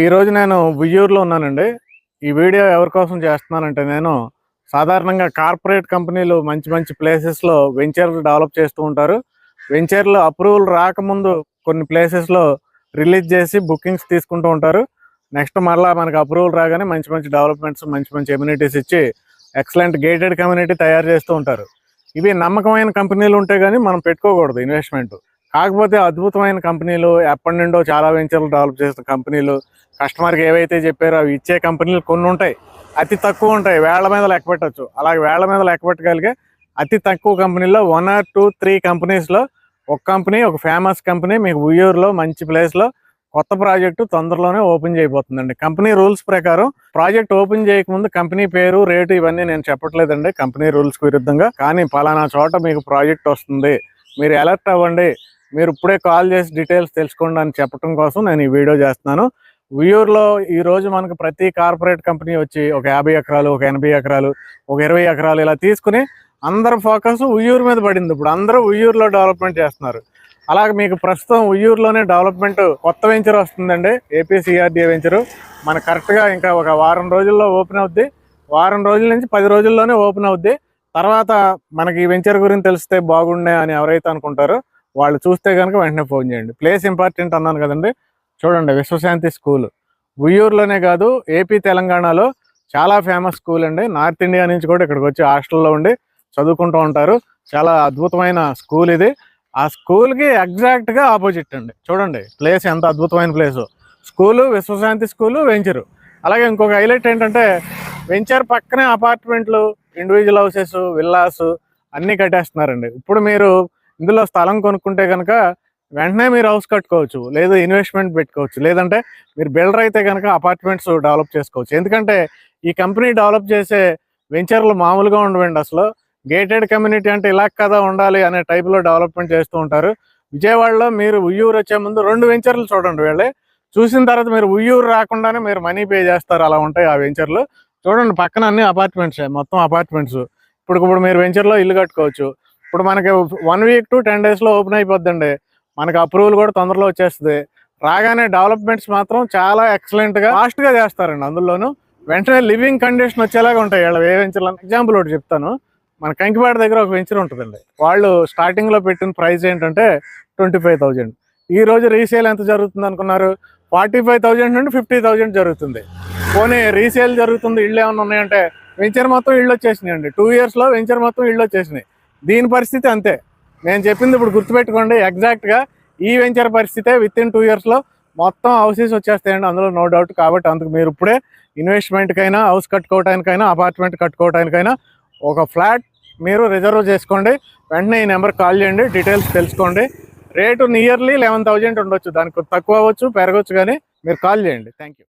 ఈరోజు నేను ఉయ్యూరులో ఉన్నానండి. ఈ వీడియో ఎవరి కోసం చేస్తున్నానంటే, నేను సాధారణంగా కార్పొరేట్ కంపెనీలు మంచి మంచి ప్లేసెస్లో వెంచర్లు డెవలప్ చేస్తూ ఉంటారు. వెంచర్లు అప్రూవల్ రాకముందు కొన్ని ప్లేసెస్లో రిలీజ్ చేసి బుకింగ్స్ తీసుకుంటూ ఉంటారు. నెక్స్ట్ మళ్ళీ మనకు అప్రూవల్ రాగానే మంచి మంచి డెవలప్మెంట్స్, మంచి మంచి ఎమ్యూనిటీస్ ఇచ్చి ఎక్సలెంట్ గేటెడ్ కమ్యూనిటీ తయారు చేస్తూ ఉంటారు. ఇవి నమ్మకమైన కంపెనీలు ఉంటే కానీ మనం పెట్టుకోకూడదు ఇన్వెస్ట్మెంట్. కాకపోతే అద్భుతమైన కంపెనీలు, ఎప్పటి నుండో చాలా వెంచర్లు డెవలప్ చేసిన కంపెనీలు, కస్టమర్కి ఏవైతే చెప్పారో అవి ఇచ్చే కంపెనీలు కొన్ని ఉంటాయి. అతి తక్కువ ఉంటాయి, వేళ్ల మీద లెక్క పెట్టచ్చు. అలాగే వేళ్ల మీద లెక్క పెట్టగలిగే అతి తక్కువ కంపెనీల్లో 1 or 2, 3 కంపెనీస్లో ఒక కంపెనీ, ఒక ఫేమస్ కంపెనీ మీకు ఉయ్యూరులో మంచి ప్లేస్లో కొత్త ప్రాజెక్టు తొందరలోనే ఓపెన్ చేయబోతుందండి. కంపెనీ రూల్స్ ప్రకారం ప్రాజెక్ట్ ఓపెన్ చేయకముందు కంపెనీ పేరు, రేటు ఇవన్నీ నేను చెప్పట్లేదండి కంపెనీ రూల్స్కి విరుద్ధంగా. కానీ పలానా చోట మీకు ప్రాజెక్ట్ వస్తుంది, మీరు అలర్ట్ అవ్వండి, మీరు ఇప్పుడే కాల్ చేసి డీటెయిల్స్ తెలుసుకోండి అని చెప్పడం కోసం నేను ఈ వీడియో చేస్తున్నాను. ఉయ్యూరులో ఈరోజు మనకు ప్రతి కార్పొరేట్ కంపెనీ వచ్చి ఒక 50 ఎకరాలు, ఒక 80 ఎకరాలు, ఒక 20 ఎకరాలు ఇలా తీసుకుని అందరు ఫోకస్ ఉయ్యూరు మీద పడింది. ఇప్పుడు అందరూ ఉయ్యూరులో డెవలప్మెంట్ చేస్తున్నారు. అలాగే మీకు ప్రస్తుతం ఉయ్యూరులోనే డెవలప్మెంట్ కొత్త వెంచర్ వస్తుందండి, ఏపీసీఆర్డీఏ వెంచరు. మనకు కరెక్ట్గా ఇంకా ఒక వారం రోజుల్లో ఓపెన్ అవుద్ది. వారం రోజుల నుంచి 10 రోజుల్లోనే ఓపెన్ అవుద్ది. తర్వాత మనకి ఈ వెంచర్ గురించి తెలిస్తే బాగుండే అని ఎవరైతే అనుకుంటారో వాళ్ళు చూస్తే కనుక వెంటనే ఫోన్ చేయండి. ప్లేస్ ఇంపార్టెంట్ అన్నాను కదండి. చూడండి, విశ్వశాంతి స్కూల్ ఉయ్యూరులోనే కాదు, ఏపీ తెలంగాణలో చాలా ఫేమస్ స్కూల్ అండి. నార్త్ ఇండియా నుంచి కూడా ఇక్కడికి వచ్చి హాస్టల్లో ఉండి చదువుకుంటూ ఉంటారు. చాలా అద్భుతమైన స్కూల్ ఇది. ఆ స్కూల్కి ఎగ్జాక్ట్గా ఆపోజిట్ అండి. చూడండి ప్లేస్ ఎంత అద్భుతమైన place. School, Vishwashanti school, venture. అలాగే ఇంకొక హైలైట్ ఏంటంటే వెంచర్ పక్కనే అపార్ట్మెంట్లు, ఇండివిజువల్ హౌసెస్, విల్లాస్ అన్నీ కట్టేస్తున్నారండి. ఇప్పుడు మీరు ఇందులో స్థలం కొనుక్కుంటే కనుక వెంటనే మీరు హౌస్ కట్టుకోవచ్చు, లేదు ఇన్వెస్ట్మెంట్ పెట్టుకోవచ్చు, లేదంటే మీరు బిల్డర్ అయితే కనుక అపార్ట్మెంట్స్ డెవలప్ చేసుకోవచ్చు. ఎందుకంటే ఈ కంపెనీ డెవలప్ చేసే వెంచర్లు మామూలుగా ఉండవండి. అసలు గేటెడ్ కమ్యూనిటీ అంటే ఇలా కదా ఉండాలి అనే టైప్లో డెవలప్మెంట్ చేస్తూ ఉంటారు. విజయవాడలో మీరు ఉయ్యూరు వచ్చే ముందు 2 వెంచర్లు చూడండి. వెళ్ళి చూసిన తర్వాత మీరు ఉయ్యూరు రాకుండానే మీరు మనీ పే చేస్తారు. అలా ఉంటాయి ఆ వెంచర్లు. చూడండి పక్కన అన్ని అపార్ట్మెంట్సే, మొత్తం అపార్ట్మెంట్స్. ఇప్పుడు మీరు వెంచర్లో ఇల్లు కట్టుకోవచ్చు. ఇప్పుడు మనకి 1 week to 10 daysలో ఓపెన్ అయిపోద్దండి. మనకి అప్రూవల్ కూడా తొందరలో వచ్చేస్తుంది. రాగానే డెవలప్మెంట్స్ మాత్రం చాలా ఎక్సలెంట్గా ఫాస్ట్గా చేస్తారండి. అందులోనూ వెంటనే లివింగ్ కండిషన్ వచ్చేలాగా ఉంటాయి వీళ్ళ ఏ వెంచర్లు. ఎగ్జాంపుల్ ఒకటి చెప్తాను. మన కంకిపాడ దగ్గర ఒక వెంచర్ ఉంటుందండి. వాళ్ళు స్టార్టింగ్లో పెట్టిన ప్రైస్ ఏంటంటే 25,000. ఈ రోజు రీసేల్ ఎంత జరుగుతుంది అనుకున్నారు? 45,000 నుండి 50,000 జరుగుతుంది. పోనీ రీసేల్ జరుగుతుంది, ఇళ్ళు ఏమైనా ఉన్నాయంటే వెంచర్ మొత్తం ఇళ్ళు వచ్చేసినాయండి. 2 yearsలో వెంచర్ మొత్తం ఇళ్ళు వచ్చేసినాయి. దీని పరిస్థితి అంతే. నేను చెప్పింది ఇప్పుడు గుర్తుపెట్టుకోండి. ఎగ్జాక్ట్గా ఈ వెంచర్ పరిస్థితే విత్ ఇన్ 2 yearsలో మొత్తం హౌసెస్ వచ్చేస్తాయండి, అందులో నో డౌట్. కాబట్టి అందుకు మీరు ఇప్పుడే ఇన్వెస్ట్మెంట్కైనా, హౌస్ కట్టుకోవడానికైనా, అపార్ట్మెంట్ కట్టుకోవడానికైనా ఒక ఫ్లాట్ మీరు రిజర్వ్ చేసుకోండి. వెంటనే ఈ నెంబర్కి కాల్ చేయండి, డీటెయిల్స్ తెలుసుకోండి. రేటు నియర్లీ 11,000 ఉండొచ్చు, దానికి తక్కువ అవ్వచ్చు, పెరగవచ్చు, కానీ మీరు కాల్ చేయండి. Thank you.